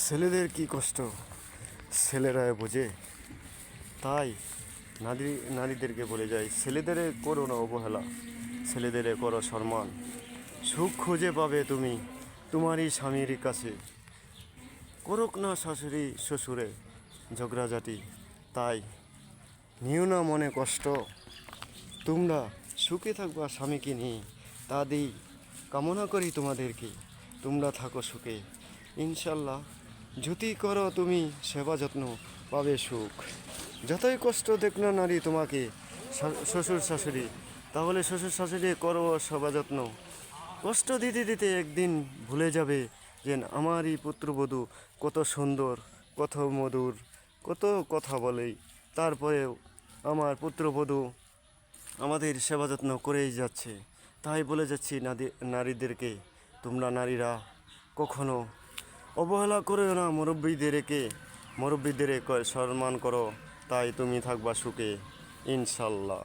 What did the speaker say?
ছেলেদের কি কষ্ট ছেলেরা বোঝে। তাই নারীদেরকে বলে যায়, ছেলেদের করো না অবহেলা, ছেলেদের করো সম্মান। সুখ খুঁজে পাবে তুমি তোমারই স্বামীর কাছে। করুক না শাশুড়ি শ্বশুরে ঝগড়াঝাটি, তাই নিও না মনে কষ্ট। তোমরা সুখে থাকবা স্বামীকে নিয়ে, তা দিই কামনা করি তোমাদেরকে। তোমরা থাকো সুখে ইনশাল্লাহ। যদি করো তুমি সেবা যত্ন, পাবে সুখ। যতই কষ্ট দেখ না নারী তোমাকে শ্বশুর শাশুড়ি, তাহলে শ্বশুর শাশুড়ি করো সেবা যত্ন। কষ্ট দিতে দিতে একদিন ভুলে যাবে যে আমারই পুত্রবধূ কত সুন্দর, কত মধুর, কত কথা বলে। তারপরেও আমার পুত্রবধূ আমাদের সেবা যত্ন করেই যাচ্ছে। তাই বলে যাচ্ছি নারীদেরকে, তোমরা নারীরা কখনো অবহেলা করো না মুরব্বীদের সম্মান করো। তাই তুমি থাকবা সুখে ইনশাল্লাহ।